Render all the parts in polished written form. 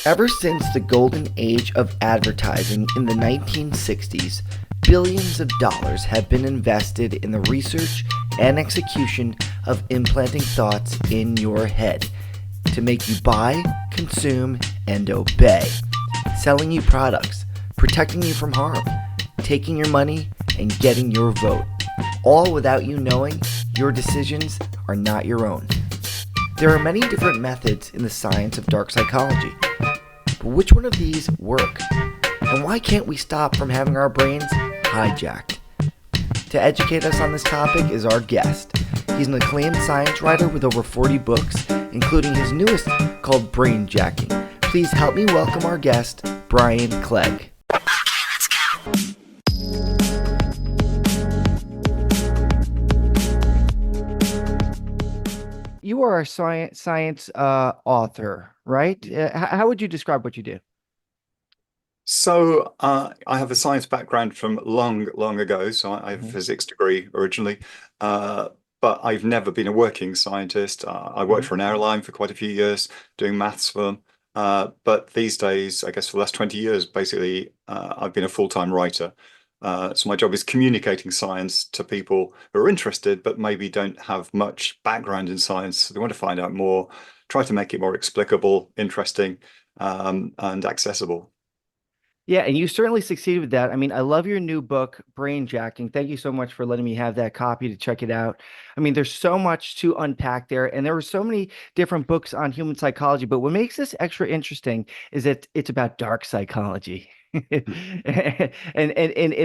Ever since the golden age of advertising in the 1960s, billions of dollars have been invested in the research and execution of implanting thoughts in your head to make you buy, consume, and obey. Selling you products, protecting you from harm, taking your money, and getting your vote. All without you knowing your decisions are not your own. There are many different methods in the science of dark psychology. But which one of these work? And why can't we stop from having our brains hijacked? To educate us on this topic is our guest. He's an acclaimed science writer with over 40 books, including his newest called Brain Jacking. Please help me welcome our guest, Brian Clegg. You are a science author, right? How would you describe what you do? I have a science background from long, long ago. I have a Hmm. physics degree originally, uh, but I've never been a working scientist. I worked Hmm. for an airline for quite a few years doing maths for them. But these days, I guess for the last 20 years, basically, I've been a full-time writer. So my job is communicating science to people who are interested, but maybe don't have much background in science. So they want to find out more, try to make it more explicable, interesting, and accessible. Yeah, and you certainly succeeded with that. I mean, I love your new book, Brain Jacking. Thank you so much for letting me have that copy to check it out. I mean, there's so much to unpack there, and there were so many different books on human psychology. But what makes this extra interesting is that it's about dark psychology. And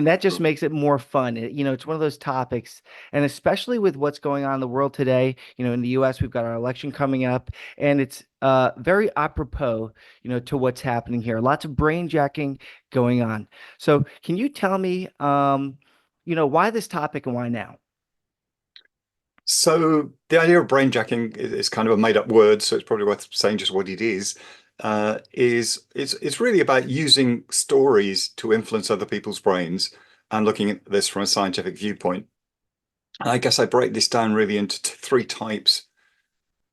that just makes it more fun. It's one of those topics, and especially with what's going on in the world today, in the US, we've got our election coming up, and it's very apropos, to what's happening here. Lots of brain jacking going on. So can you tell me, why this topic and why now? So the idea of brainjacking is kind of a made-up word, so it's probably worth saying just what it is. It's really about using stories to influence other people's brains and looking at this from a scientific viewpoint. And I guess I break this down really into three types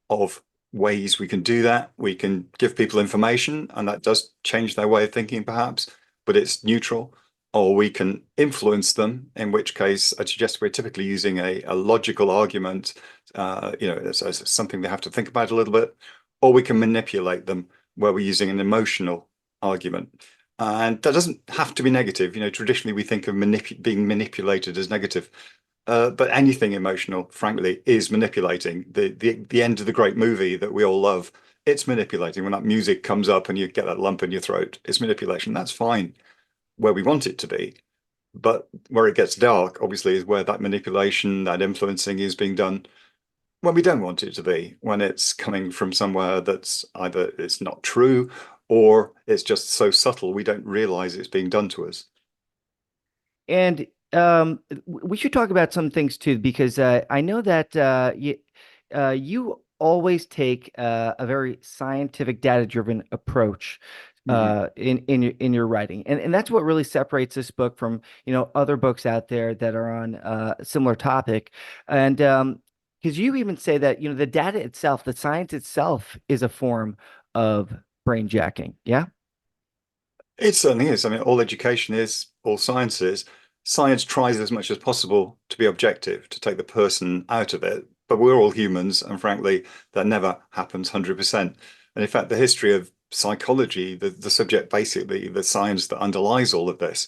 of ways we can do that. We can give people information, and that does change their way of thinking, perhaps, but it's neutral. Or we can influence them, in which case I suggest we're typically using a logical argument, as something they have to think about a little bit. Or we can manipulate them, where we're using an emotional argument. And that doesn't have to be negative. Traditionally we think of being manipulated as negative. But anything emotional, frankly, is manipulating. The end of the great movie that we all love, it's manipulating. When that music comes up and you get that lump in your throat, it's manipulation. That's fine where we want it to be. But where it gets dark, obviously, is where that manipulation, that influencing is being done when we don't want it to be, when it's coming from somewhere that's either it's not true or it's just so subtle we don't realize it's being done to us. And we should talk about some things too, because I know that you always take a very scientific, data-driven approach Mhm. in your writing, and that's what really separates this book from other books out there that are on a similar topic. And because you even say that the data itself, the science itself, is a form of brain jacking. Yeah. It certainly is. I mean, all education is, all science is. Science tries as much as possible to be objective, to take the person out of it. But we're all humans, and frankly, that never happens 100%. And in fact, the history of psychology, the subject basically, the science that underlies all of this,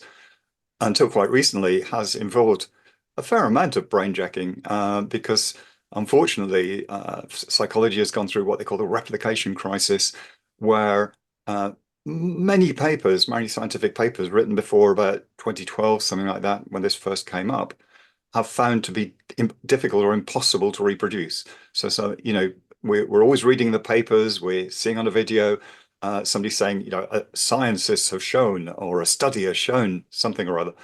until quite recently, has involved a fair amount of brainjacking, because unfortunately, psychology has gone through what they call the replication crisis, where many papers, many scientific papers written before about 2012, something like that, when this first came up, have found to be difficult or impossible to reproduce. We're always reading the papers, we're seeing on a video somebody saying, scientists have shown, or a study has shown something or other.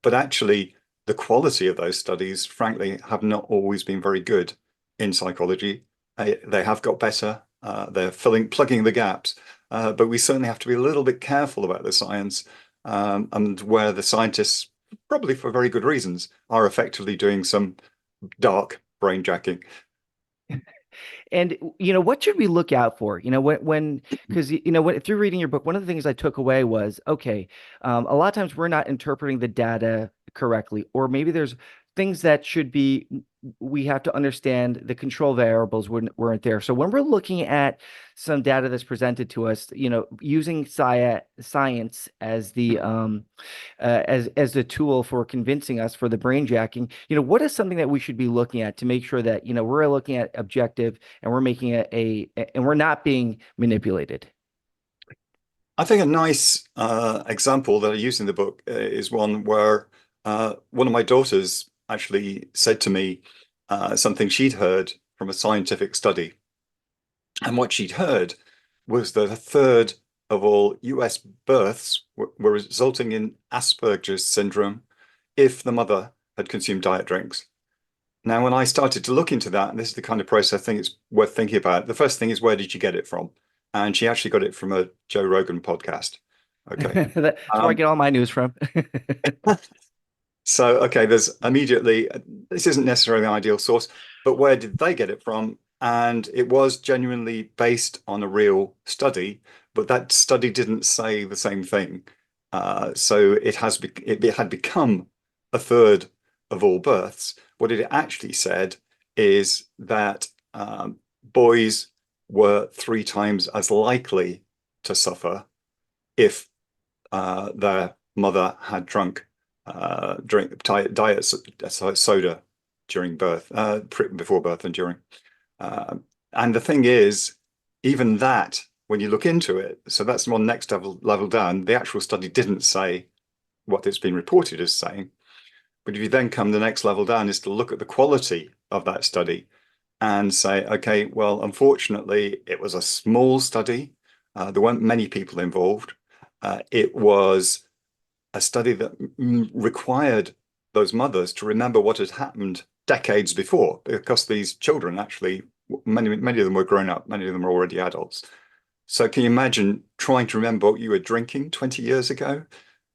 But actually, the quality of those studies, frankly, have not always been very good in psychology. They have got better. They're plugging the gaps. But we certainly have to be a little bit careful about the science, and where the scientists, probably for very good reasons, are effectively doing some dark brain jacking. And what should we look out for? Because through reading your book, one of the things I took away was, okay, a lot of times we're not interpreting the data correctly, or maybe there's things that should be we have to understand the control variables weren't there. So when we're looking at some data that's presented to us, using science as the tool for convincing us for the brain jacking, what is something that we should be looking at to make sure that, we're looking at objective and we're making and we're not being manipulated. I think a nice example that I use in the book is one where one of my daughters actually said to me something she'd heard from a scientific study. And what she'd heard was that a third of all US births were resulting in Asperger's syndrome if the mother had consumed diet drinks. Now, when I started to look into that, and this is the kind of process I think it's worth thinking about, the first thing is, where did you get it from? And she actually got it from a Joe Rogan podcast. Okay. That's where I Um, get all my news from. so, okay, there's immediately, this isn't necessarily an ideal source, but where did they get it from? And it was genuinely based on a real study, but that study didn't say the same thing. So it had become a third of all births. What it actually said is that boys were 3 times as likely to suffer if their mother had drink diet soda during birth, before birth and during. Uh, and the thing is, even that, when you look into it, so that's one next level down. The actual study didn't say what it's been reported as saying. But if you then come the next level down, is to look at the quality of that study and say, okay, well, unfortunately, it was a small study. There weren't many people involved. It was a study that required those mothers to remember what had happened decades before, because these children actually, many of them were grown up, many of them were already adults. So can you imagine trying to remember what you were drinking 20 years ago?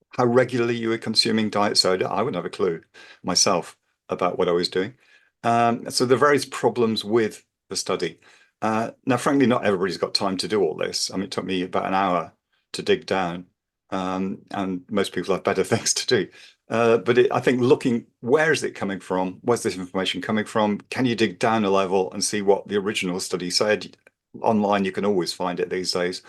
How regularly you were consuming diet soda? I wouldn't have a clue myself about what I was doing. So there are various problems with the study. Now, frankly, not everybody's got time to do all this. I mean, it took me about an hour to dig down, and most people have better things to do. But I think looking, where is it coming from? Where's this information coming from? Can you dig down a level and see what the original study said? Online, you can always find it these days.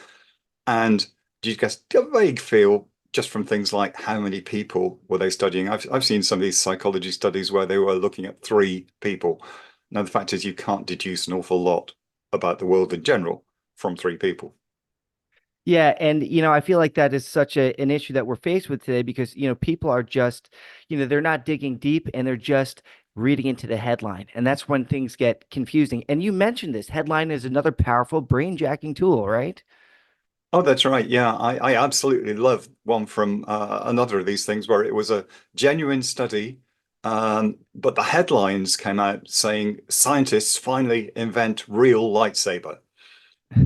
And do you get a vague feel just from things like how many people were they studying? I've seen some of these psychology studies where they were looking at 3 people. Now, the fact is, you can't deduce an awful lot about the world in general from 3 people. Yeah, and I feel like that is such an issue that we're faced with today because people are just they're not digging deep and they're just reading into the headline, and that's when things get confusing. And you mentioned this headline is another powerful brain jacking tool, right? Oh, that's right. Yeah, I absolutely love one from another of these things where it was a genuine study, but the headlines came out saying scientists finally invent real lightsaber.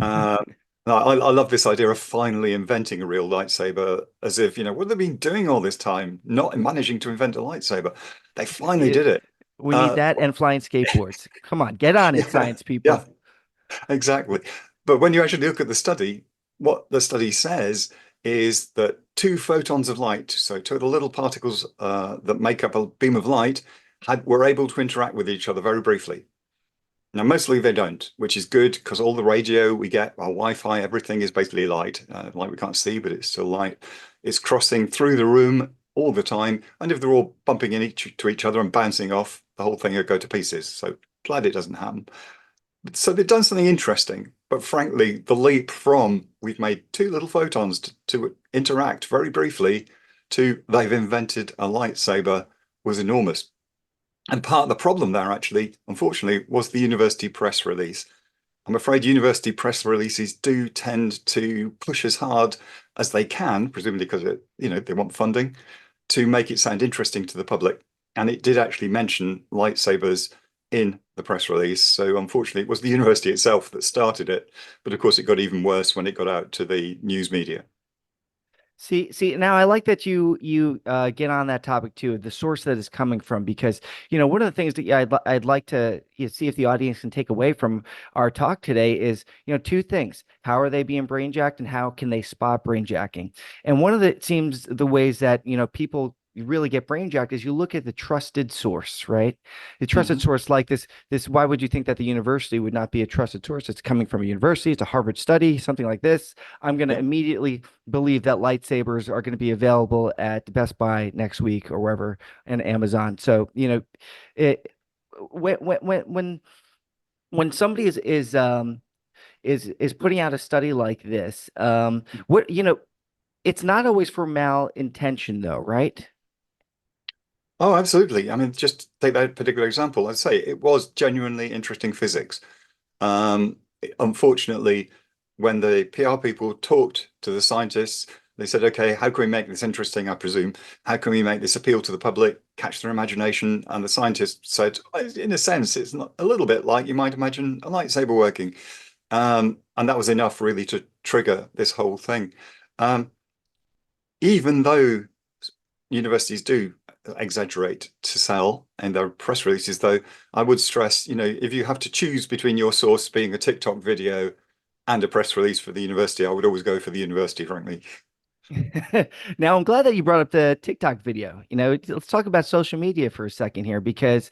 Um, I love this idea of finally inventing a real lightsaber, as if, what have they been doing all this time, not managing to invent a lightsaber? They finally It, did it. we need Uh, that and flying skateboards. Come on, get on it, yeah, science people. yeah. Exactly. But when you actually look at the study, what the study says is that 2 photons of light, so 2 of the little particles that make up a beam of light, were able to interact with each other very briefly. Now, mostly they don't, which is good because all the radio we get, our Wi-Fi, everything is basically light. Light we can't see, but it's still light. It's crossing through the room all the time. And if they're all bumping to each other and bouncing off, the whole thing will go to pieces. So glad it doesn't happen. So they've done something interesting, but frankly, the leap from we've made 2 little photons to interact very briefly to they've invented a lightsaber was enormous. And part of the problem there, actually, unfortunately, was the university press release. I'm afraid university press releases do tend to push as hard as they can, presumably because they want funding, to make it sound interesting to the public. And it did actually mention lightsabers in the press release. So unfortunately, it was the university itself that started it. But of course, it got even worse when it got out to the news media. See, now I like that you get on that topic too, the source that is coming from, because one of the things that I'd like to see if the audience can take away from our talk today is two things: how are they being brain jacked, and how can they spot brain jacking? And one of the seems the ways that people really get brain jacked is you look at the trusted source, right? The trusted Mhm. source like this. Why would you think that the university would not be a trusted source? It's coming from a university. It's a Harvard study, something like this. I'm going to Yeah. immediately believe that lightsabers are going to be available at Best Buy next week or wherever, and Amazon. So, it when somebody is putting out a study like this, what it's not always for malintention though, right? Oh, absolutely. I mean, just take that particular example. I'd say it was genuinely interesting physics. Um, Unfortunately, when the PR people talked to the scientists, they said, okay, how can we make this interesting, I presume? How can we make this appeal to the public, catch their imagination? And the scientists said, in a sense, it's not a little bit like you might imagine a lightsaber working. And that was enough really to trigger this whole thing. Um, Even though universities do exaggerate to sell in their press releases, though, I would stress, if you have to choose between your source being a TikTok video and a press release for the university, I would always go for the university, frankly. Now, I'm glad that you brought up the TikTok video. Let's talk about social media for a second here, because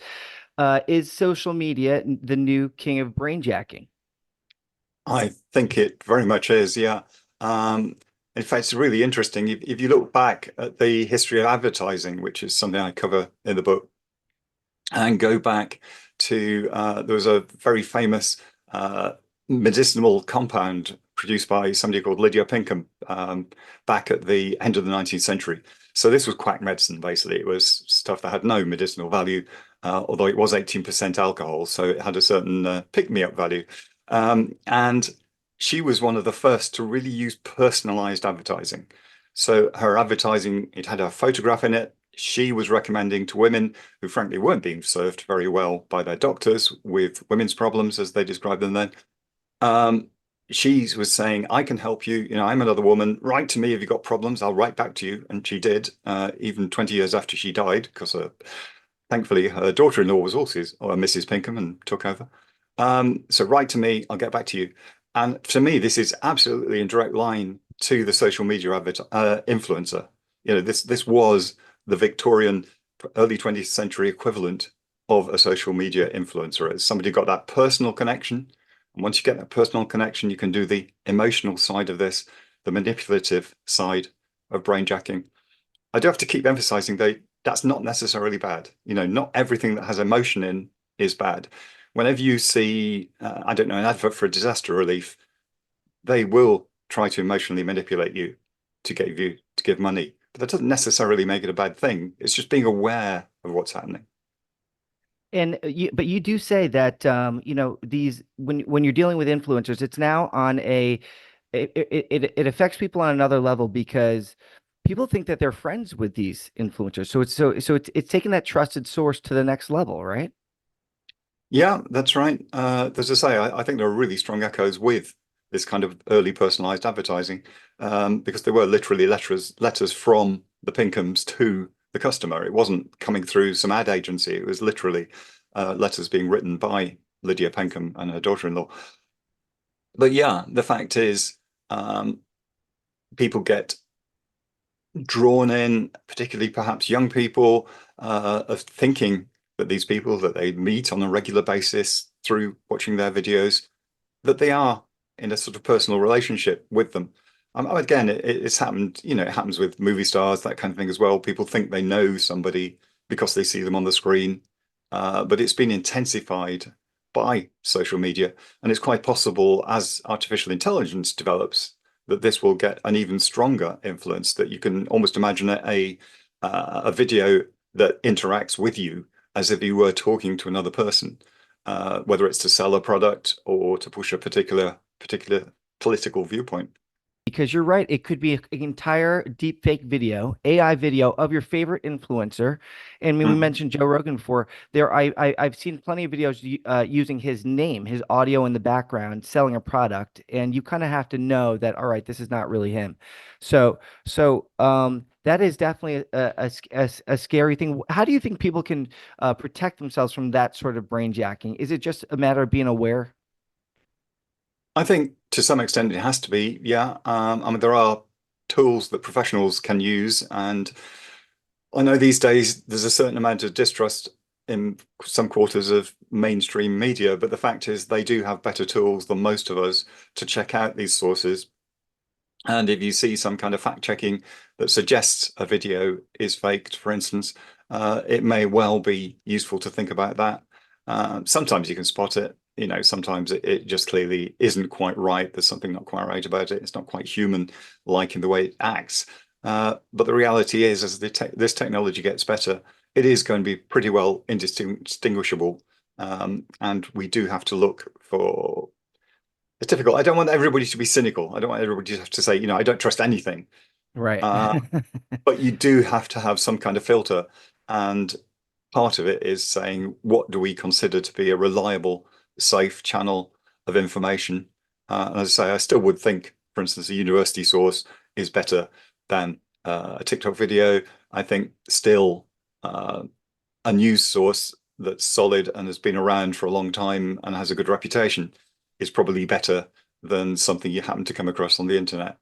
is social media the new king of brainjacking? I think it very much is, yeah. Um, in fact, it's really interesting. If you look back at the history of advertising, which is something I cover in the book, and go back to there was a very famous medicinal compound produced by somebody called Lydia Pinkham back at the end of the 19th century. So this was quack medicine, basically. It was stuff that had no medicinal value, although it was 18% alcohol, so it had a certain pick-me-up value. And she was one of the first to really use personalized advertising. So her advertising, it had a photograph in it. She was recommending to women who frankly weren't being served very well by their doctors with women's problems, as they described them then. Um, she was saying, I can help you. I'm another woman. Write to me if you've got problems. I'll write back to you. And she did, even 20 years after she died, because thankfully her daughter-in-law was also or Mrs. Pinkham and took over. So write to me, I'll get back to you. And to me, this is absolutely in direct line to the social media influencer. This was the Victorian early 20th century equivalent of a social media influencer. It's somebody got that personal connection. And once you get that personal connection, you can do the emotional side of this, the manipulative side of brainjacking. I do have to keep emphasizing that's not necessarily bad. Not everything that has emotion in is bad. Whenever you see, I don't know, an advert for a disaster relief, they will try to emotionally manipulate you to get you to give money. But that doesn't necessarily make it a bad thing. It's just being aware of what's happening. And but you do say that these when you're dealing with influencers, it's now on it affects people on another level, because people think that they're friends with these influencers. So it's taking that trusted source to the next level, right? Yeah, that's right. As I say, I think there are really strong echoes with this kind of early personalized advertising, because they were literally letters from the Pinkhams to the customer. It wasn't coming through some ad agency. It was literally letters being written by Lydia Pinkham and her daughter-in-law. But yeah, the fact is, um, people get drawn in, particularly perhaps young people, of thinking that these people that they meet on a regular basis through watching their videos, that they are in a sort of personal relationship with them. Again, it's happened, it happens with movie stars, that kind of thing as well. People think they know somebody because they see them on the screen, but it's been intensified by social media. And it's quite possible as artificial intelligence develops that this will get an even stronger influence, that you can almost imagine a video that interacts with you as if you were talking to another person, whether it's to sell a product or to push a particular political viewpoint. because you're right. It could be an entire deep fake video, AI video of your favorite influencer. And we Mhm. mentioned Joe Rogan before. I've seen plenty of videos using his name, his audio in the background, selling a product, and you kind of have to know that. All right, this is not really him. That is definitely a scary thing. How do you think people can protect themselves from that sort of brain jacking? Is it just a matter of being aware? I think to some extent it has to be, yeah. I mean, there are tools that professionals can use, and I know these days there's a certain amount of distrust in some quarters of mainstream media, but the fact is they do have better tools than most of us to check out these sources. And if you see some kind of fact checking that suggests a video is faked, for instance, it may well be useful to think about that. Sometimes you can spot it. Sometimes it just clearly isn't quite right. There's something not quite right about it. It's not quite human-like in the way it acts. But the reality is, as this technology gets better, it is going to be pretty well indistinguishable. And we do have to look for it's difficult. I don't want everybody to be cynical. I don't want everybody to have to say, I don't trust anything. Right. Uh, but you do have to have some kind of filter. And part of it is saying, what do we consider to be a reliable, safe channel of information? And as I say, I still would think, for instance, a university source is better than a TikTok video. I think still a news source that's solid and has been around for a long time and has a good reputation is probably better than something you happen to come across on the internet.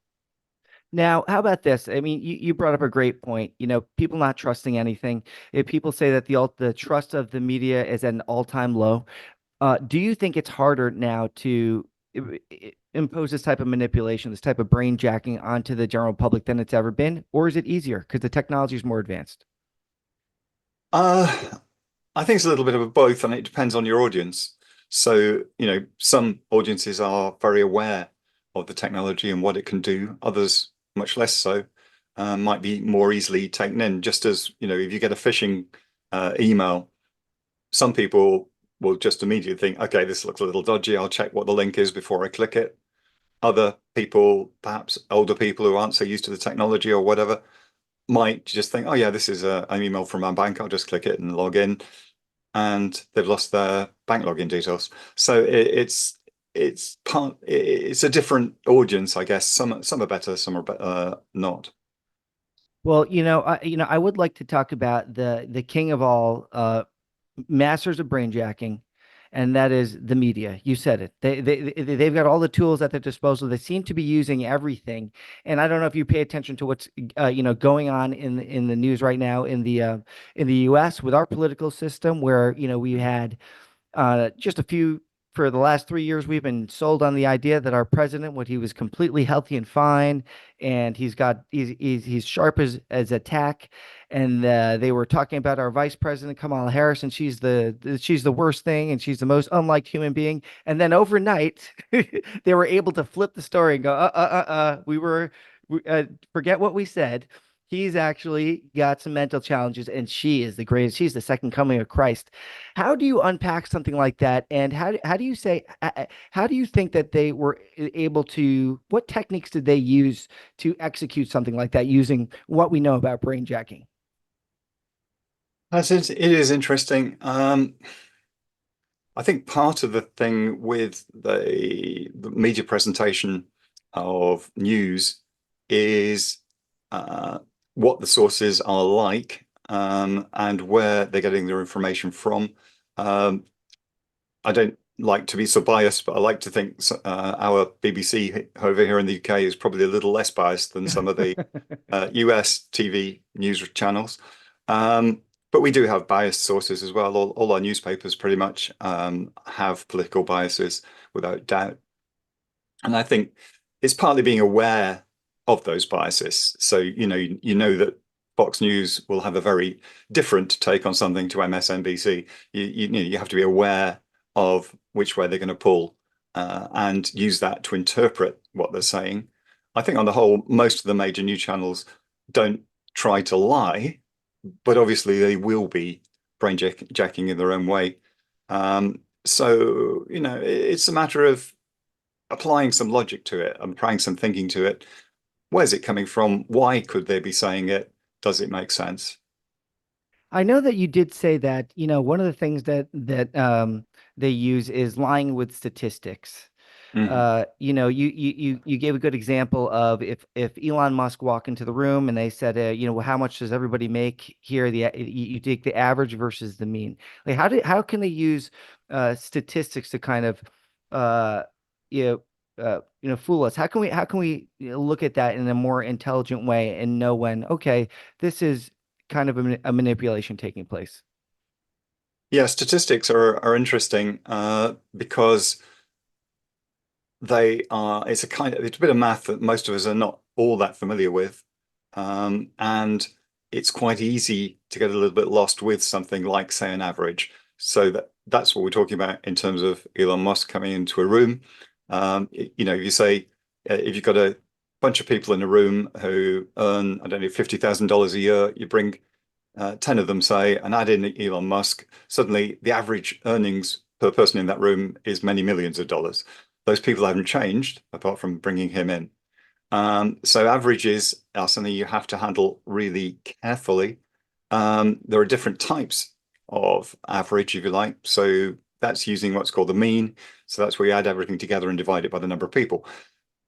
Now, how about this? I mean, you brought up a great point. People not trusting anything. If people say that the trust of the media is at an all-time low, do you think it's harder now to impose this type of manipulation, this type of brain jacking onto the general public than it's ever been, or is it easier because the technology is more advanced? Uh, I think it's a little bit of a both, and it depends on your audience. So, some audiences are very aware of the technology and what it can do. Others, much less so, might be more easily taken in. Just as, if you get a phishing email, some people will just immediately think, okay, this looks a little dodgy. I'll check what the link is before I click it. Other people, perhaps older people who aren't so used to the technology or whatever, might just think, oh yeah, this is an email from my bank. I'll just click it and log in, and they've lost their bank login details. So it's a different audience, I guess. Some are better, some are not. Well, I would like to talk about the king of all masters of brainjacking, and that is the media. You said it. They've got all the tools at their disposal. They seem to be using everything. And I don't know if you pay attention to what's going on in the news right now in the U.S. with our political system, where we had just a few for the last 3 years, we've been sold on the idea that our president, when he was completely healthy and fine, and he's sharp as a tack. And they were talking about our vice president, Kamala Harris, and she's the worst thing, and she's the most unliked human being. And then overnight, they were able to flip the story and go, forget what we said. He's actually got some mental challenges, and she is the greatest. She's the second coming of Christ. How do you unpack something like that? And how do you say how do you think that they were able to? What techniques did they use to execute something like that using what we know about brain jacking? It is interesting. I think part of the thing with the media presentation of news is uh, what the sources are like, and where they're getting their information from. Um, I don't like to be so biased, but I like to think our BBC over here in the UK is probably a little less biased than some of the US TV news channels. Um, but we do have biased sources as well. All our newspapers pretty much have political biases without doubt. And I think it's partly being aware of those biases. So, you know that Fox News will have a very different take on something to MSNBC. You have to be aware of which way they're going to pull, and use that to interpret what they're saying. I think on the whole, most of the major news channels don't try to lie, but obviously they will be jacking in their own way. So, it's a matter of applying some logic to it and applying some thinking to it, Where's it coming from? Why could they be saying it? Does it make sense? I know that you did say that, one of the things that they use is lying with statistics. Mhm. You gave a good example of if Elon Musk walked into the room and they said, well, how much does everybody make here? You take the average versus the mean. Like, how can they use statistics to kind of uh, you fool us? How can we look at that in a more intelligent way and know when, okay, this is kind of a manipulation taking place? Yeah, statistics are interesting because it's a bit of math that most of us are not all that familiar with. And it's quite easy to get a little bit lost with something like, say, an average. So that's what we're talking about in terms of Elon Musk coming into a room. You say if you've got a bunch of people in a room who earn, I don't know, $50,000 a year, you bring 10 of them, say, and add in Elon Musk, suddenly the average earnings per person in that room is many millions of dollars. Those people haven't changed apart from bringing him in. So averages are something you have to handle really carefully. There are different types of average, if you like. So that's using what's called the mean. So that's where you add everything together and divide it by the number of people.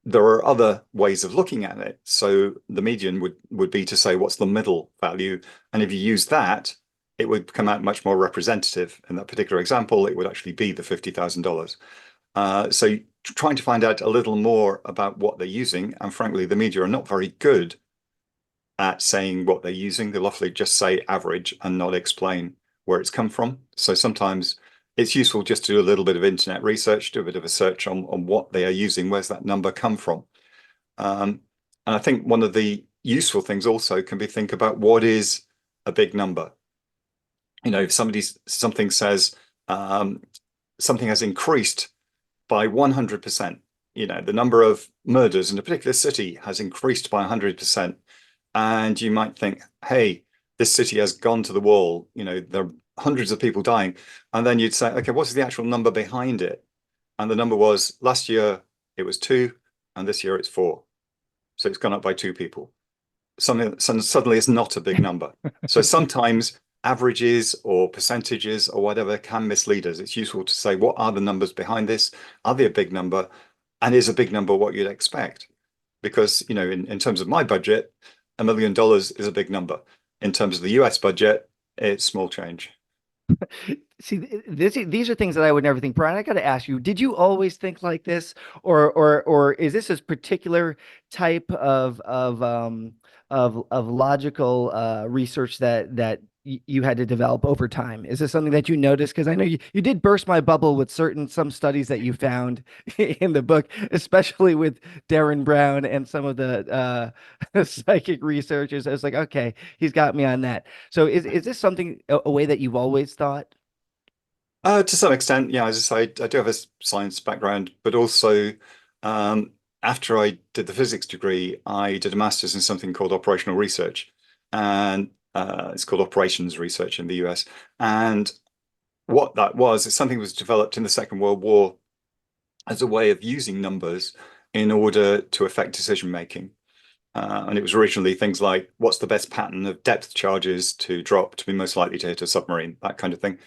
There are other ways of looking at it. So the median would be to say what's the middle value, and if you use that, it would come out much more representative. In that particular example, it would actually be the $50,000. So trying to find out a little more about what they're using, and frankly, the media are not very good at saying what they're using. They'll often just say average and not explain where it's come from. So sometimes it's useful just to do a little bit of internet research, do a bit of a search on what they are using, where's that number come from. And I think one of the useful things also can be think about what is a big number. If something says something has increased by 100%, the number of murders in a particular city has increased by 100%. And you might think, hey, this city has gone to the wall, there are hundreds of people dying. And then you'd say, okay, what's the actual number behind it? And the number was last year it was two, and this year it's four. So it's gone up by two people. Suddenly it's not a big number. So sometimes averages or percentages or whatever can mislead us. It's useful to say, what are the numbers behind this? Are they a big number? And is a big number what you'd expect? Because, in terms of my budget, $1 million is a big number. In terms of the US budget, it's small change. See, these are things that I would never think. Brian, I got to ask you, did you always think like this, or is this a particular type of logical research that you had to develop over time? Is this something that you noticed? Because I know you did burst my bubble with some studies that you found in the book, especially with Darren Brown and some of the psychic researchers. I was like, okay, he's got me on that. So is this something a way that you've always thought? To some extent, yeah, as I say, I do have a science background, but also after I did the physics degree, I did a master's in something called operational research, and it's called operations research in the US. And what that was, is something that was developed in the Second World War as a way of using numbers in order to affect decision making. And it was originally things like what's the best pattern of depth charges to drop to be most likely to hit a submarine, that kind of thing.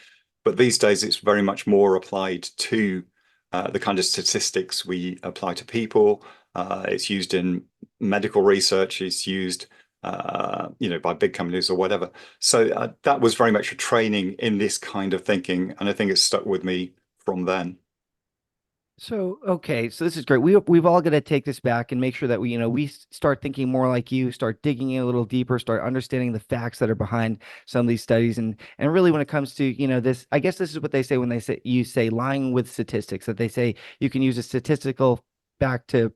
But these days, it's very much more applied to the kind of statistics we apply to people. It's used in medical research. It's used, by big companies or whatever. So that was very much a training in this kind of thinking, and I think it's stuck with me from then. So, okay, so this is great. We've all got to take this back and make sure that we start thinking more like you, start digging in a little deeper, start understanding the facts that are behind some of these studies, and really when it comes to, this, I guess this is what they say when you say lying with statistics, that they say you can use a statistical back to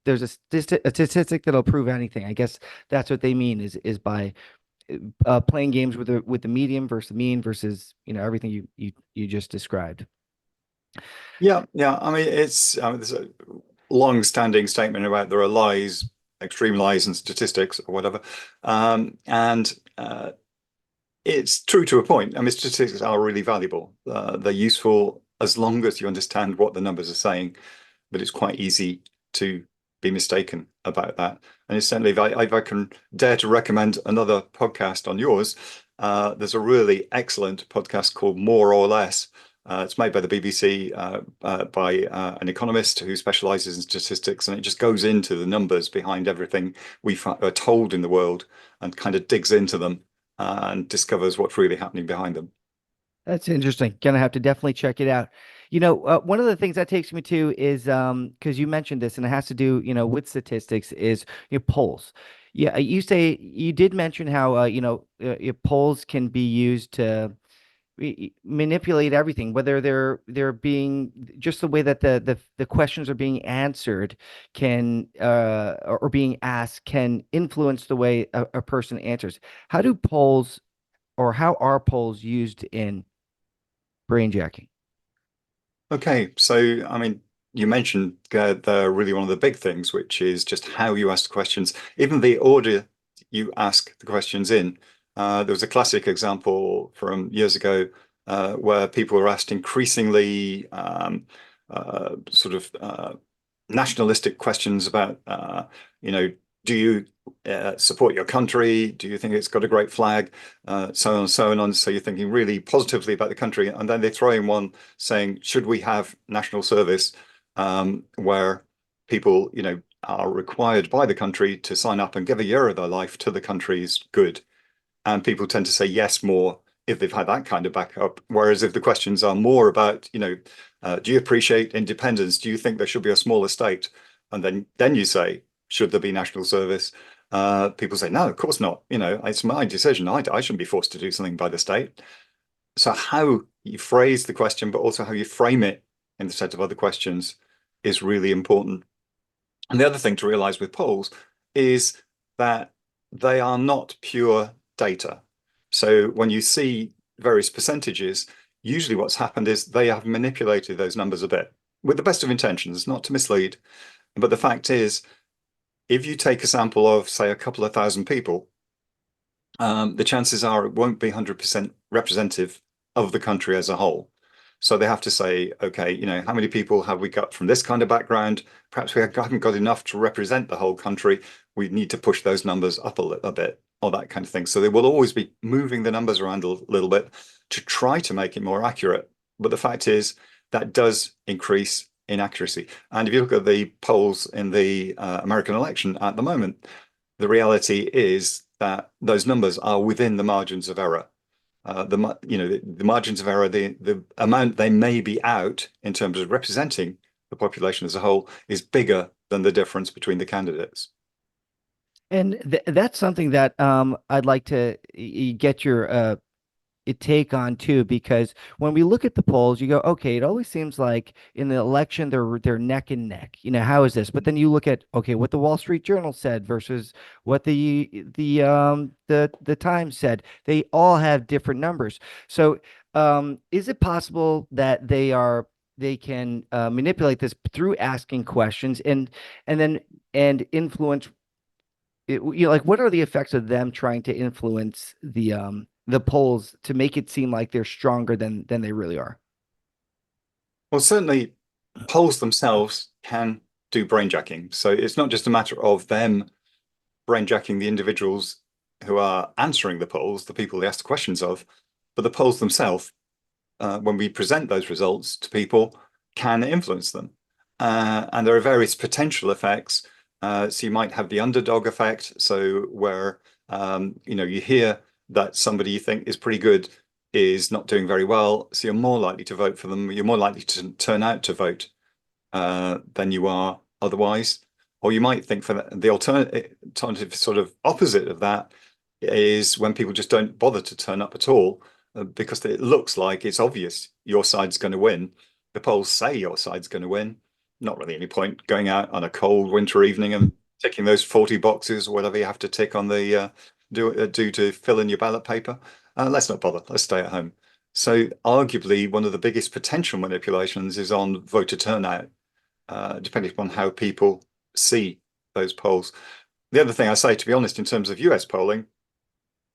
there's a statistic that'll prove anything. I guess that's what they mean is by playing games with the medium versus the mean versus, everything you just described. Yeah, yeah. I mean, there's a long-standing statement about there are lies, extreme lies, and statistics or whatever, and it's true to a point. I mean, statistics are really valuable. They're useful as long as you understand what the numbers are saying, but it's quite easy to be mistaken about that. And incidentally, if I can dare to recommend another podcast on yours, there's a really excellent podcast called More or Less. It's made by the BBC by an economist who specializes in statistics, and it just goes into the numbers behind everything we are told in the world and kind of digs into them and discovers what's really happening behind them. That's interesting. Gonna have to definitely check it out. One of the things that takes me to is because you mentioned this and it has to do, with statistics is polls. Yeah, you did mention how polls can be used to manipulate everything, whether they're being just the way that the questions are being answered can or being asked can influence the way a person answers. How do polls or how are polls used in brainjacking? Okay, so I mean, you mentioned the really one of the big things, which is just how you ask the questions, even the order you ask the questions in. There was a classic example from years ago where people were asked increasingly sort of nationalistic questions about, you know, do you support your country? Do you think it's got a great flag? So on and so on. So you're thinking really positively about the country, and then they throw in one saying, should we have national service, where people, are required by the country to sign up and give a year of their life to the country's good? And people tend to say yes more if they've had that kind of backup. Whereas if the questions are more about, do you appreciate independence? Do you think there should be a smaller state? And then you say, should there be national service? People say, no, of course not. It's my decision. I shouldn't be forced to do something by the state. So how you phrase the question, but also how you frame it in the set of other questions is really important. And the other thing to realize with polls is that they are not pure data. So when you see various percentages, usually what's happened is they have manipulated those numbers a bit with the best of intentions, not to mislead. But the fact is, if you take a sample of, say, a couple of thousand people, the chances are it won't be 100% representative of the country as a whole. So they have to say, okay, how many people have we got from this kind of background? Perhaps we haven't got enough to represent the whole country. We need to push those numbers up a bit, or that kind of thing. So they will always be moving the numbers around a little bit to try to make it more accurate. But the fact is that does increase inaccuracy. And if you look at the polls in the American election at the moment, the reality is that those numbers are within the margins of error. The margins of error, the amount they may be out in terms of representing the population as a whole is bigger than the difference between the candidates. And that's something that I'd like to get your take on too, because when we look at the polls, you go, okay, it always seems like in the election they're neck and neck. How is this? But then you look at okay, what the Wall Street Journal said versus what the Times said. They all have different numbers. So is it possible that they can manipulate this through asking questions and influence like what are the effects of them trying to influence the polls to make it seem like they're stronger than they really are? Well, certainly polls themselves can do brainjacking. So it's not just a matter of them brainjacking the individuals who are answering the polls, the people they ask the questions of, but the polls themselves, when we present those results to people, can influence them. And there are various potential effects. So you might have the underdog effect. So where you hear that somebody you think is pretty good is not doing very well, so you're more likely to vote for them. You're more likely to turn out to vote than you are otherwise. Or you might think for the alternative sort of opposite of that is when people just don't bother to turn up at all because it looks like it's obvious your side's going to win. The polls say your side's going to win. Not really any point going out on a cold winter evening and ticking those 40 boxes or whatever you have to tick on the do to fill in your ballot paper. Let's not bother. Let's stay at home. So arguably one of the biggest potential manipulations is on voter turnout, depending upon how people see those polls. The other thing I say, to be honest, in terms of US polling,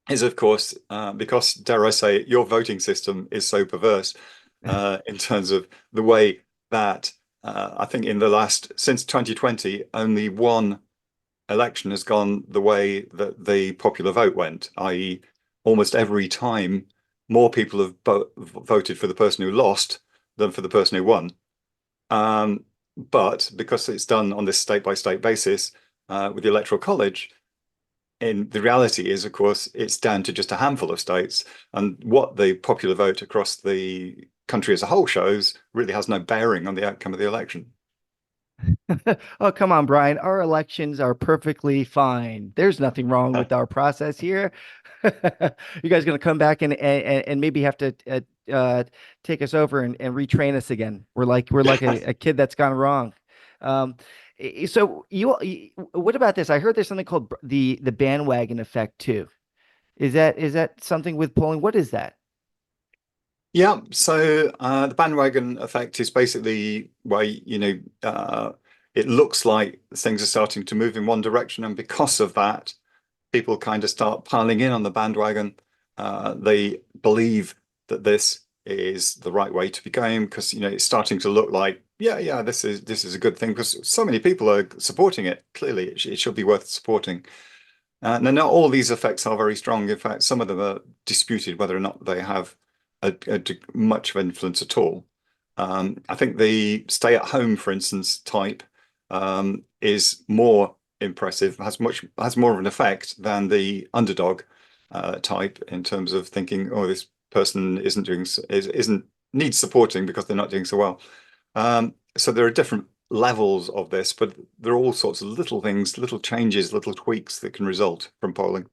is of course, because, dare I say, your voting system is so perverse in terms of the way that I think since 2020, only one election has gone the way that the popular vote went, i.e., almost every time more people have voted for the person who lost than for the person who won. But because it's done on this state by state basis with the Electoral College, in the reality is, of course, it's down to just a handful of states, and what the popular vote across the country as a whole shows really has no bearing on the outcome of the election. Oh, come on, Brian. Our elections are perfectly fine. There's nothing wrong with our process here. You guys going to come back and maybe have to take us over and retrain us again. We're like a kid that's gone wrong. Um, so what about this? I heard there's something called the bandwagon effect too. Is that something with polling? What is that? Yeah, so the bandwagon effect is basically where it looks like things are starting to move in one direction, and because of that, people kind of start piling in on the bandwagon. They believe that this is the right way to be going because it's starting to look like yeah, this is a good thing because so many people are supporting it. Clearly, it should be worth supporting. Now, not all these effects are very strong. In fact, some of them are disputed whether or not they have much of influence at all. I think the stay at home, for instance, type is more impressive, has more of an effect than the underdog type in terms of thinking, oh, this person isn't needs supporting because they're not doing so well. So there are different levels of this, but there are all sorts of little things, little changes, little tweaks that can result from polling.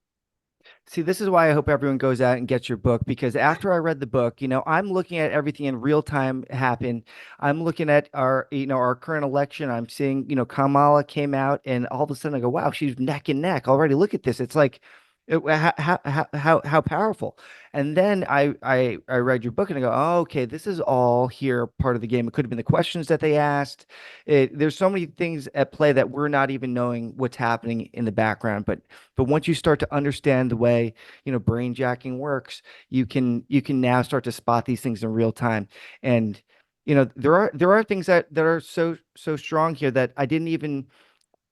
See, this is why I hope everyone goes out and gets your book because after I read the book, I'm looking at everything in real time happen. I'm looking at our current election. I'm seeing, Kamala came out and all of a sudden I go, wow, she's neck and neck already. Look at this. It's like how powerful. And then I read your book and I go, oh, okay, this is all here part of the game. It could have been the questions that they asked. There's so many things at play that we're not even knowing what's happening in the background. But once you start to understand the way, brain jacking works, you can now start to spot these things in real time. And there are things that are so strong here that I didn't even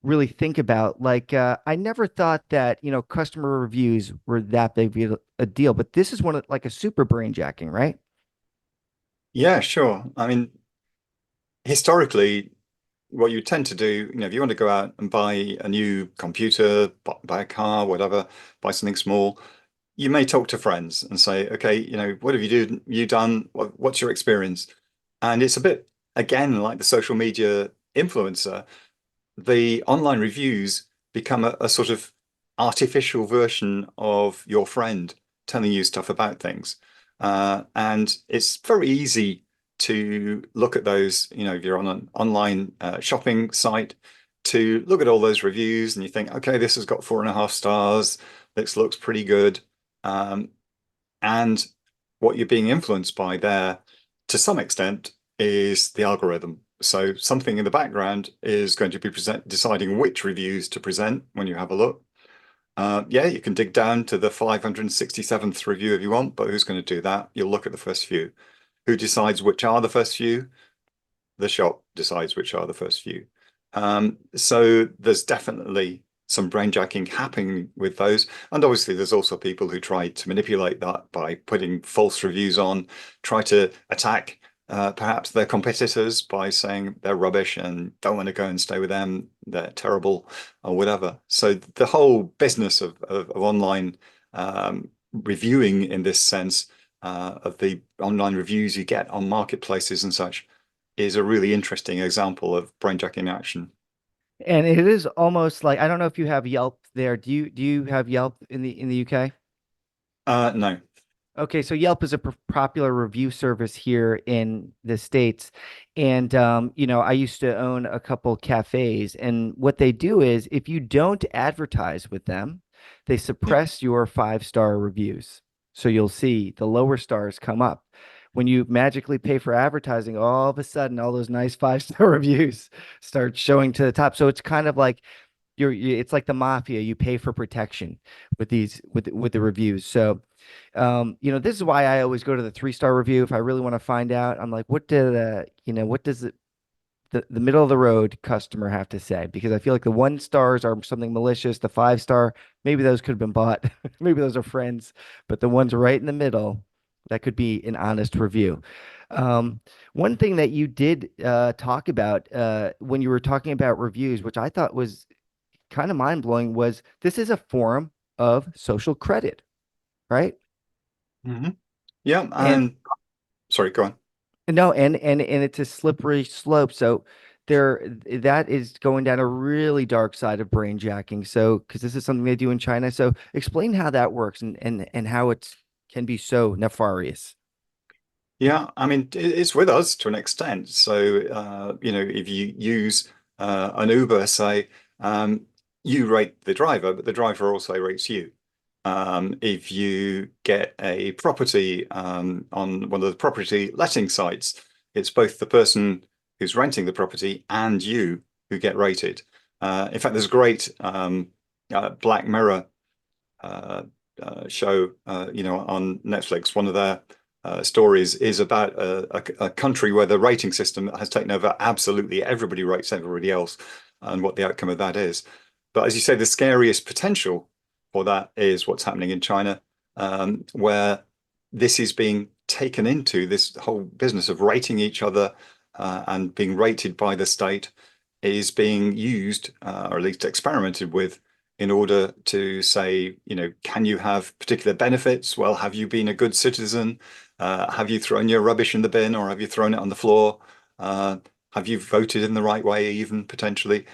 really think about. Like I never thought that, customer reviews were that big of a deal, but this is one of like a super brain jacking, right? Yeah, sure. I mean, historically, what you tend to do, if you want to go out and buy a new computer, buy a car, whatever, buy something small, you may talk to friends and say, okay, what have you done? What's your experience? And it's a bit, again, like the social media influencer. The online reviews become a sort of artificial version of your friend telling you stuff about things. And it's very easy to look at those, if you're on an online shopping site, to look at all those reviews and you think, okay, this has got 4.5 stars. This looks pretty good. Um, and what you're being influenced by there, to some extent, is the algorithm. So something in the background is going to be deciding which reviews to present when you have a look. Yeah, you can dig down to the 567th review if you want, but who's going to do that? You'll look at the first few. Who decides which are the first few? The shop decides which are the first few. So there's definitely some brainjacking happening with those. And obviously, there's also people who try to manipulate that by putting false reviews on, try to attack perhaps their competitors by saying they're rubbish and don't want to go and stay with them, they're terrible, or whatever. So the whole business of online reviewing in this sense of the online reviews you get on marketplaces and such is a really interesting example of brainjacking in action. And it is almost like I don't know if you have Yelp there. Do you have Yelp in the UK? No. Okay, so Yelp is a popular review service here in the States. And I used to own a couple cafes, and what they do is if you don't advertise with them, they suppress your five-star reviews. So you'll see the lower stars come up. When you magically pay for advertising, all of a sudden all those nice five-star reviews start showing to the top. So it's kind of like it's like the mafia. You pay for protection with these with the reviews. So this is why I always go to the three-star review if I really want to find out. I'm like, what does the middle of the road customer have to say? Because I feel like the 1 stars are something malicious. The 5 star, maybe those could have been bought. Maybe those are friends, but the ones right in the middle, that could be an honest review. Um, One thing that you did talk about when you were talking about reviews, which I thought was kind of mind blowing, was this is a form of social credit, right? Hmm. Yeah, And and sorry, go on. no, and it's a slippery slope. So that is going down a really dark side of brain jacking. So because this is something they do in China. So explain how that works and how it can be so nefarious. Yeah, I mean, it's with us to an extent. So, if you use an Uber, say, you rate the driver, but the driver also rates you. If you get a property on one of the property letting sites, it's both the person who's renting the property and you who get rated. In fact, there's a great Black Mirror uh, show, on Netflix. One of their stories is about a country where the rating system has taken over. Absolutely, everybody rates everybody else, and what the outcome of that is. But as you say, the scariest potential for that is what's happening in China, where this is being taken into this whole business of rating each other and being rated by the state is being used, or at least experimented with, in order to say, can you have particular benefits? Well, have you been a good citizen? Have you thrown your rubbish in the bin, or have you thrown it on the floor? Uh, have you voted in the right way, even potentially?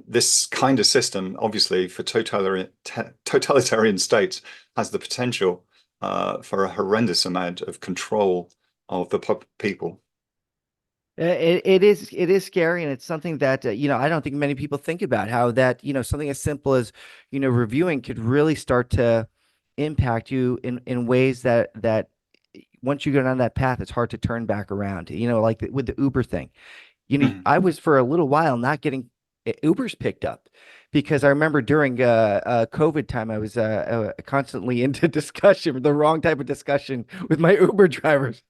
This kind of system, obviously, for totalitarian states, has the potential for a horrendous amount of control of the people. It is scary, and it's something that I don't think many people think about how that something as simple as reviewing could really start to impact you in ways that once you go down that path, it's hard to turn back around. Like with the Uber thing. Mhm. I was for a little while not getting Ubers picked up because I remember during COVID time, I was constantly into discussion, the wrong type of discussion with my Uber drivers,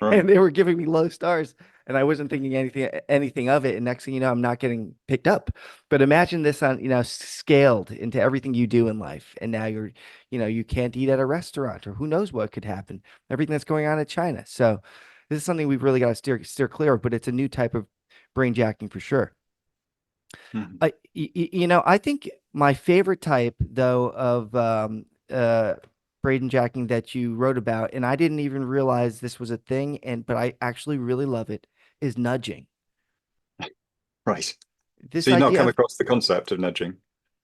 Right. and they were giving me low stars, and I wasn't thinking anything of it. And next thing you know, I'm not getting picked up. But imagine this on, scaled into everything you do in life, and now you can't eat at a restaurant, or who knows what could happen. Everything that's going on in China. So this is something we've really got to steer clear of, but it's a new type of brain jacking for sure. Mhm. I think my favorite type though of brain jacking that you wrote about, and I didn't even realize this was a thing, but I actually really love it, is nudging. Right. So This you've not idea come of across the concept of nudging.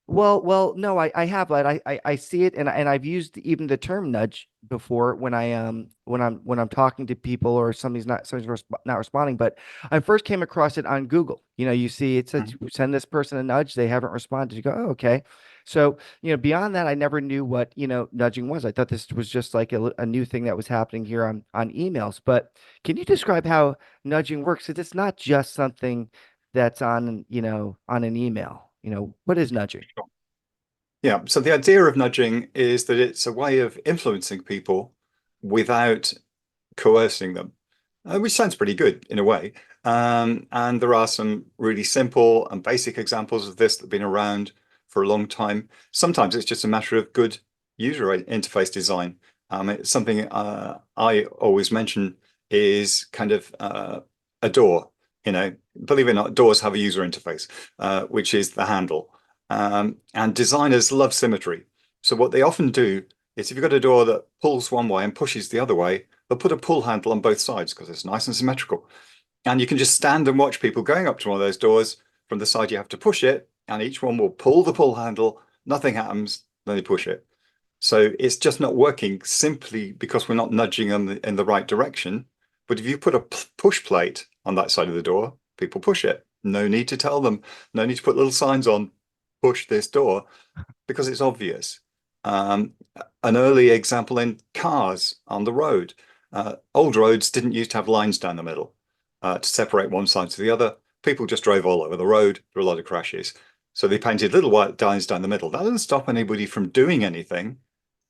well, no, I have, but I see it, and I've used even the term nudge before when I'm talking to people or not responding. But I first came across it on Google. You see it says Mhm. send this person a nudge. They haven't responded. You go, oh, okay. So beyond that, I never knew what nudging was. I thought this was just like a new thing that was happening here on emails. But can you describe how nudging works? 'Cause it's not just something that's on an email. What is nudging? Sure. Yeah. So the idea of nudging is that it's a way of influencing people without coercing them, which sounds pretty good in a way. And there are some really simple and basic examples of this that have been around for a long time. Sometimes it's just a matter of good user interface design. It's something I always mention is kind of a door. Believe it or not, doors have a user interface, which is the handle. And designers love symmetry. So what they often do is if you've got a door that pulls one way and pushes the other way, they'll put a pull handle on both sides because it's nice and symmetrical. And you can just stand and watch people going up to one of those doors. From the side, you have to push it, and each one will pull the pull handle. Nothing happens. Then they push it. So it's just not working simply because we're not nudging them in the right direction. But if you put a push plate on that side of the door, people push it. No need to tell them. No need to put little signs on, push this door, because it's obvious. Um, an early example in cars on the road. Old roads didn't used to have lines down the middle to separate one side to the other. People just drove all over the road. There were a lot of crashes. So they painted little white lines down the middle. That doesn't stop anybody from doing anything.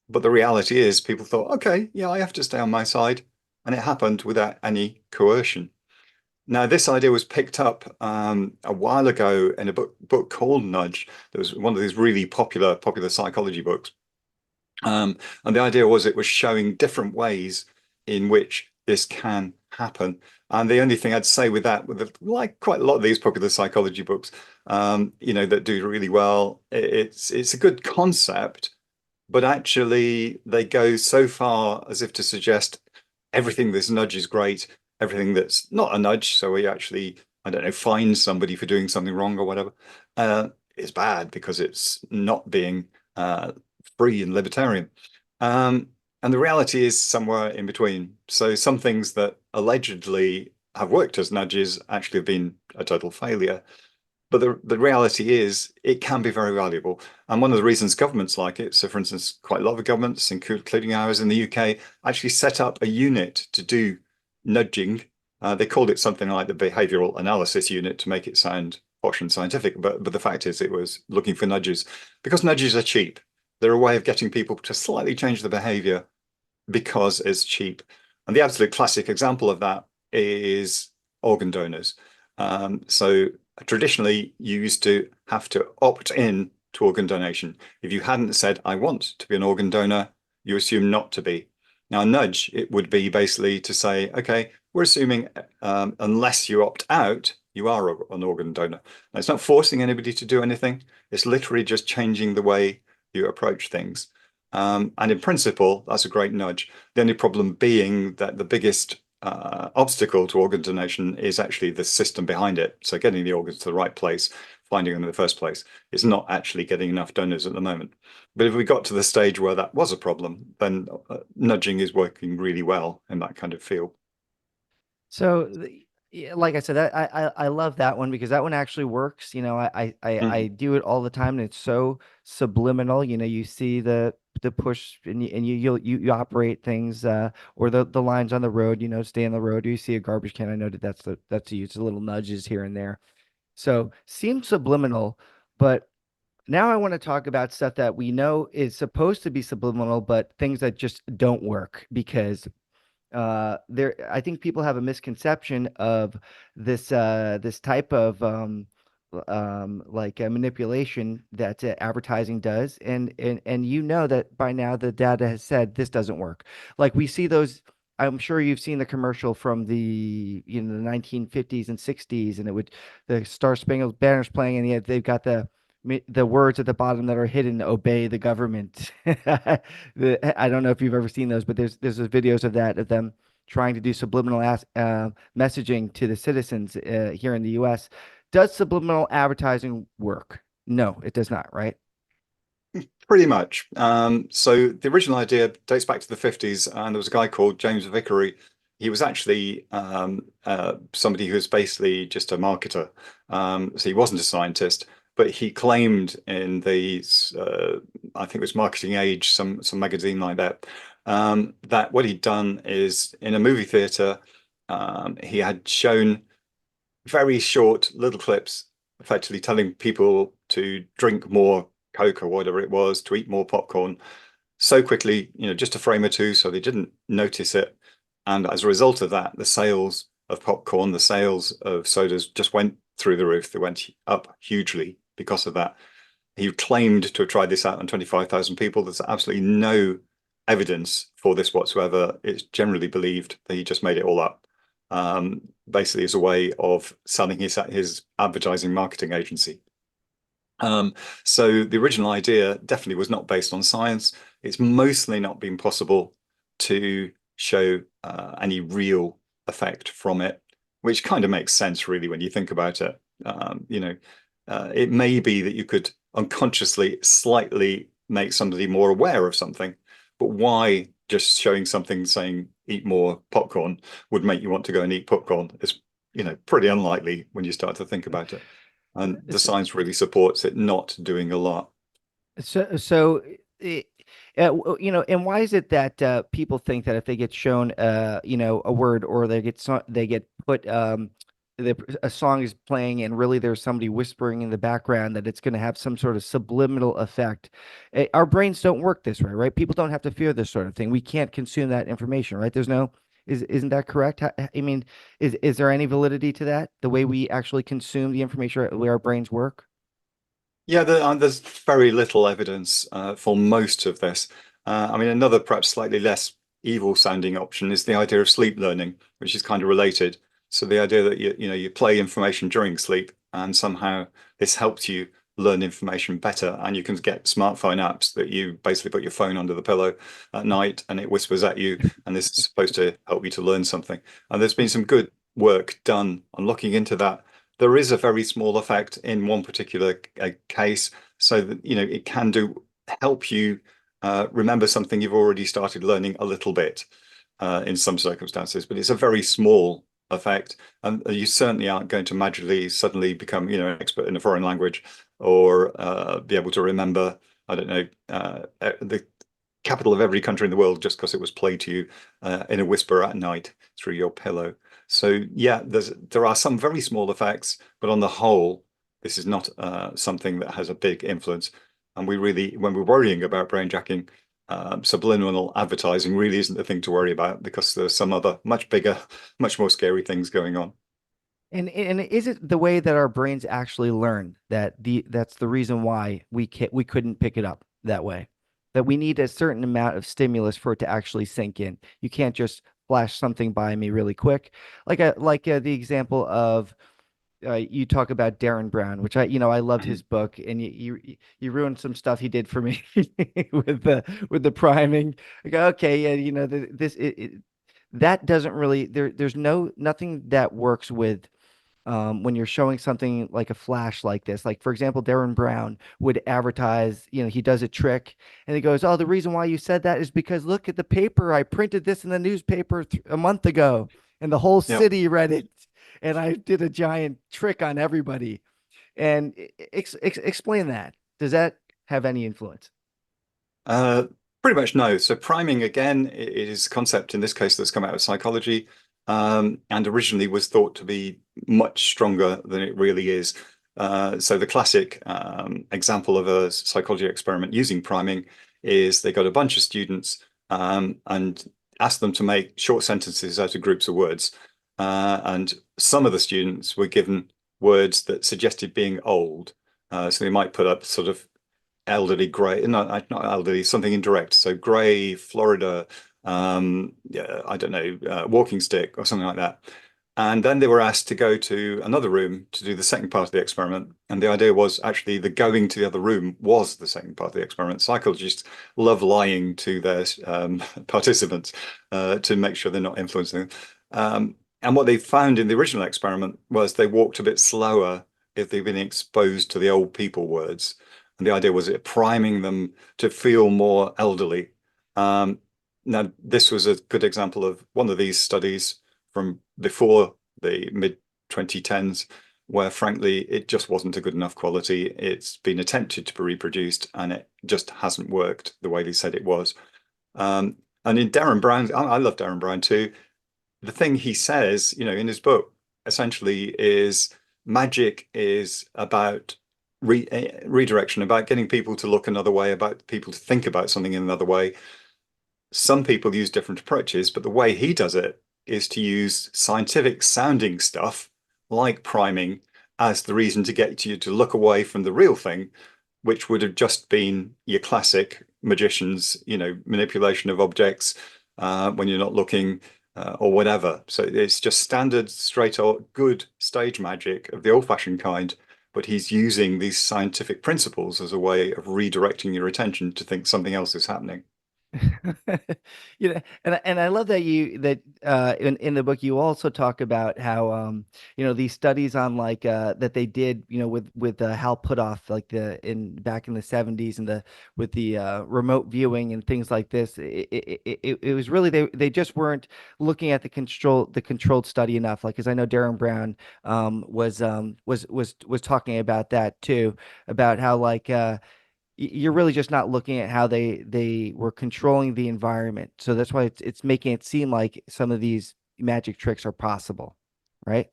But the reality is, people thought, okay, yeah, I have to stay on my side. And it happened without any coercion. Now, this idea was picked up a while ago in a book called Nudge. There was one of these really popular psychology books. And the idea was it was showing different ways in which this can happen. And the only thing I'd say with that, like quite a lot of these popular psychology books, that do really well, it's a good concept, but actually they go so far as if to suggest everything that's nudge is great, everything that's not a nudge, so we actually, I don't know, fine somebody for doing something wrong or whatever, is bad because it's not being free and libertarian. And the reality is somewhere in between. So some things that allegedly have worked as nudges actually have been a total failure. But the reality is it can be very valuable. And one of the reasons governments like it, so for instance, quite a lot of governments, including ours in the UK, actually set up a unit to do nudging. They called it something like the behavioral analysis unit to make it sound posh and scientific. But the fact is it was looking for nudges because nudges are cheap. They're a way of getting people to slightly change the behavior because it's cheap. And the absolute classic example of that is organ donors. So traditionally, you used to have to opt in to organ donation. If you hadn't said, I want to be an organ donor, you assume not to be. Now, a nudge, it would be basically to say, okay, we're assuming unless you opt out, you are an organ donor. Now, it's not forcing anybody to do anything. It's literally just changing the way you approach things. And in principle, that's a great nudge. The only problem being that the biggest obstacle to organ donation is actually the system behind it. So getting the organs to the right place, finding them in the first place, is not actually getting enough donors at the moment. But if we got to the stage where that was a problem, then nudging is working really well in that kind of field. So, yeah, like I said, I love that one because that one actually works. I do it all the time, and it's so subliminal. You see the push, and you operate things, or the lines on the road. Stay on the road. You see a garbage can. I know that's it's little nudges here and there. So seems subliminal, but now I want to talk about stuff that we know is supposed to be subliminal, but things that just don't work because there I think people have a misconception of this type of like manipulation that advertising does, and that by now the data has said this doesn't work. Like we see those. I'm sure you've seen the commercial from the 1950s and 60s, and the Star Spangled Banner's playing, and yet they've got the words at the bottom that are hidden, obey the government. I don't know if you've ever seen those, but there's videos of them trying to do subliminal messaging to the citizens here in the US. Does subliminal advertising work? No, it does not, right? Pretty much. So the original idea dates back to the 50s, and there was a guy called James Vickery. He was actually somebody who was basically just a marketer. So he wasn't a scientist, but he claimed in I think it was Marketing Age, some magazine like that, that what he'd done is in a movie theater, he had shown very short little clips, effectively telling people to drink more Coke or whatever it was, to eat more popcorn so quickly, just a frame or two, so they didn't notice it. And as a result of that, the sales of popcorn, the sales of sodas just went through the roof. They went up hugely because of that. He claimed to have tried this out on 25,000 people. There's absolutely no evidence for this whatsoever. It's generally believed that he just made it all up, basically as a way of selling his advertising marketing agency. So the original idea definitely was not based on science. It's mostly not been possible to show any real effect from it, which kind of makes sense really when you think about it. It may be that you could unconsciously slightly make somebody more aware of something, but why just showing something saying eat more popcorn would make you want to go and eat popcorn is, pretty unlikely when you start to think about it. And the science really supports it not doing a lot. So, and why is it that people think that if they get shown, a word, or they get put, a song is playing and really there's somebody whispering in the background, that it's going to have some sort of subliminal effect? Our brains don't work this way, right? People don't have to fear this sort of thing. We can't consume that information, right? There's no Isn't that correct? I mean, is there any validity to that? The way we actually consume the information, the way our brains work? Yeah, there's very little evidence for most of this. I mean, another perhaps slightly less evil sounding option is the idea of sleep learning, which is kind of related. So the idea that you play information during sleep and somehow this helps you learn information better. And you can get smartphone apps that you basically put your phone under the pillow at night and it whispers at you, and this is supposed to help you to learn something. And there's been some good work done on looking into that. There is a very small effect in one particular case, so that it can help you remember something you've already started learning a little bit in some circumstances, but it's a very small effect, and you certainly aren't going to magically suddenly become an expert in a foreign language or be able to remember, I don't know, the capital of every country in the world just because it was played to you in a whisper at night through your pillow. So yeah, there are some very small effects, but on the whole, this is not something that has a big influence. And we really, when we're worrying about brainjacking, subliminal advertising really isn't the thing to worry about because there's some other much bigger, much more scary things going on. And is it the way that our brains actually learn that that's the reason why we couldn't pick it up that way? That we need a certain amount of stimulus for it to actually sink in. You can't just flash something by me really quick. The example of you talk about Darren Brown, which I loved his book, and you ruined some stuff he did for me with the priming. I go, okay, yeah, that doesn't really there's nothing that works with when you're showing something like a flash like this. Like, for example, Darren Brown would advertise, he does a trick and he goes, "Oh, the reason why you said that is because look at the paper. I printed this in the newspaper a month ago and the whole Yeah. city read it. And I did a giant trick on everybody." And explain that. Does that have any influence? Uh, Pretty much no. So priming again it is a concept in this case that's come out of psychology, and originally was thought to be much stronger than it really is. So the classic example of a psychology experiment using priming is they got a bunch of students and asked them to make short sentences out of groups of words. And some of the students were given words that suggested being old. So they might put up sort of elderly grey, not elderly, something indirect. So grey, Florida, yeah, I don't know, walking stick or something like that. And then they were asked to go to another room to do the second part of the experiment. And the idea was actually the going to the other room was the second part of the experiment. Psychologists love lying to their participants to make sure they're not influencing them. And what they found in the original experiment was they walked a bit slower if they've been exposed to the old people words. And the idea was it priming them to feel more elderly. Um, Now, this was a good example of one of these studies from before the mid 2010s, where frankly, it just wasn't a good enough quality. It's been attempted to be reproduced and it just hasn't worked the way they said it was. And in Darren Brown, I love Darren Brown too. The thing he says, in his book, essentially is magic is about redirection, about getting people to look another way, about people to think about something in another way. Some people use different approaches, but the way he does it is to use scientific sounding stuff like priming as the reason to get you to look away from the real thing, which would have just been your classic magician's, manipulation of objects when you're not looking or whatever. So it's just standard, straight up, good stage magic of the old-fashioned kind, but he's using these scientific principles as a way of redirecting your attention to think something else is happening. And I love that in the book you also talk about how these studies on like that they did with Hal Puthoff like the in back in the 70s and the with the remote viewing and things like this. It was really they just weren't looking at the controlled study enough, like because I know Darren Brown was talking about that too, about how like you're really just not looking at how they were controlling the environment. So that's why it's making it seem like some of these magic tricks are possible, right?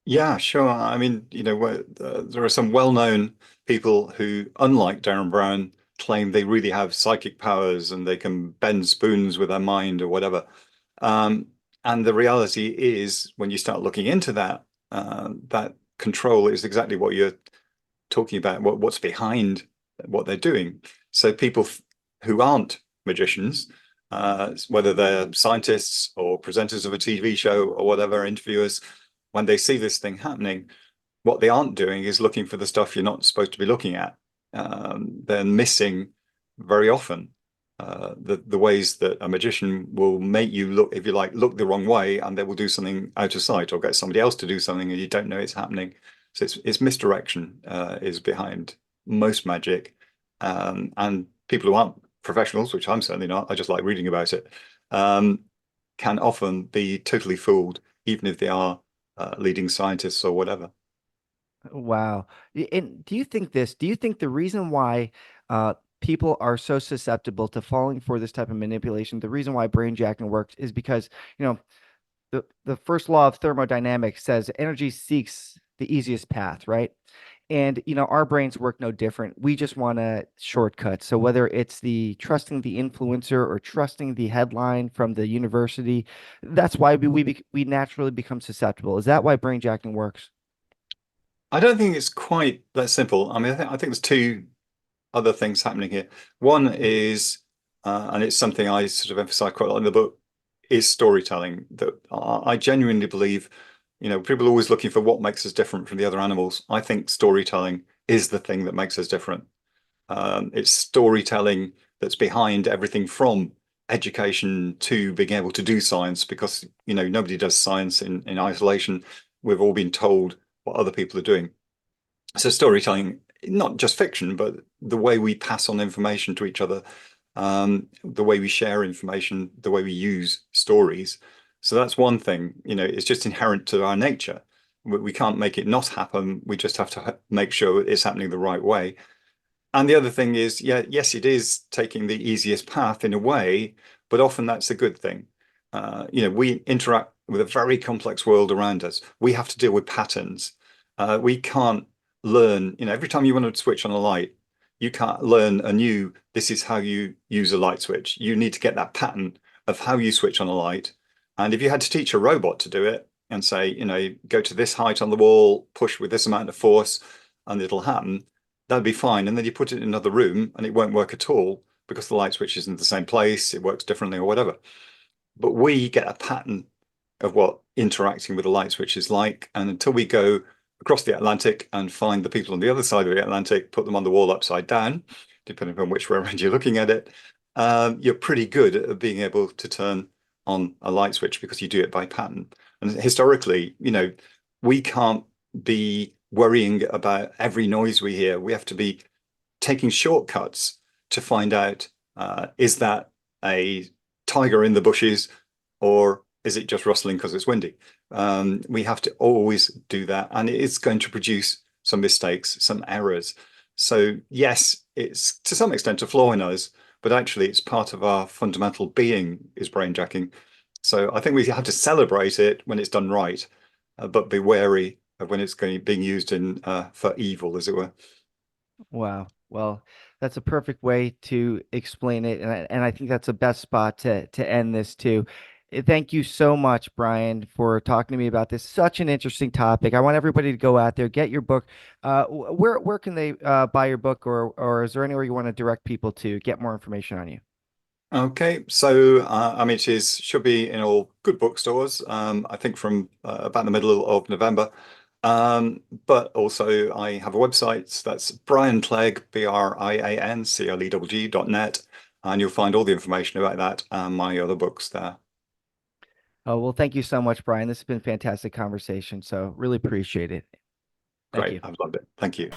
Yeah, sure. I mean, there are some well-known people who, unlike Darren Brown, claim they really have psychic powers and they can bend spoons with their mind or whatever. And the reality is, when you start looking into that, that control is exactly what you're talking about, what's behind what they're doing. So people who aren't magicians, whether they're scientists or presenters of a TV show or whatever, interviewers, when they see this thing happening, what they aren't doing is looking for the stuff you're not supposed to be looking at. They're missing very often the ways that a magician will make you look, if you like, look the wrong way, and they will do something out of sight or get somebody else to do something and you don't know it's happening. So it's misdirection is behind most magic, and people who aren't professionals, which I'm certainly not, I just like reading about it, can often be totally fooled, even if they are leading scientists or whatever. Wow. And do you think this? Do you think the reason why people are so susceptible to falling for this type of manipulation, the reason why brain jacking works is because, you know, the first law of thermodynamics says energy seeks the easiest path, right? And our brains work no different. We just want a shortcut. So whether it's the trusting the influencer or trusting the headline from the university, that's why we naturally become susceptible. Is that why brain jacking works? I don't think it's quite that simple. I mean, I think there's two other things happening here. One is, and it's something I sort of emphasize quite a lot in the book, is storytelling. That I genuinely believe, people are always looking for what makes us different from the other animals. I think storytelling is the thing that makes us different. It's storytelling that's behind everything from education to being able to do science, because nobody does science in isolation. We've all been told what other people are doing. So storytelling, not just fiction, but the way we pass on information to each other, the way we share information, the way we use stories. So that's one thing, it's just inherent to our nature. We can't make it not happen. We just have to make sure it's happening the right way. And the other thing is, yes, it is taking the easiest path in a way, but often that's a good thing. We interact with a very complex world around us. We have to deal with patterns. We can't learn, every time you want to switch on a light, you can't learn anew, this is how you use a light switch. You need to get that pattern of how you switch on a light. And if you had to teach a robot to do it and say, go to this height on the wall, push with this amount of force, and it'll happen, that'd be fine. And then you put it in another room and it won't work at all because the light switch isn't in the same place, it works differently or whatever. But we get a pattern of what interacting with a light switch is like. And until we go across the Atlantic and find the people on the other side of the Atlantic, put them on the wall upside down, depending on which way around you're looking at it, you're pretty good at being able to turn on a light switch because you do it by pattern. And historically, we can't be worrying about every noise we hear. We have to be taking shortcuts to find out, is that a tiger in the bushes or is it just rustling because it's windy? We have to always do that, and it is going to produce some mistakes, some errors. So yes, it's to some extent a flaw in us, but actually it's part of our fundamental being is brainjacking. So I think we have to celebrate it when it's done right, but be wary of when it's being used for evil, as it were. Wow. Well, that's a perfect way to explain it, and I think that's the best spot to end this too. Thank you so much, Brian, for talking to me about this. Such an interesting topic. I want everybody to go out there, get your book. Where can they buy your book, or is there anywhere you want to direct people to get more information on you? Okay, so I mean, should be in all good bookstores. I think from about the middle of November. But also I have a website that's Brian Clegg, BrianClegg.net, and you'll find all the information about that and my other books there. Oh, well, thank you so much, Brian. This has been a fantastic conversation, so really appreciate it. Thank Great, you. I've loved it. Thank you.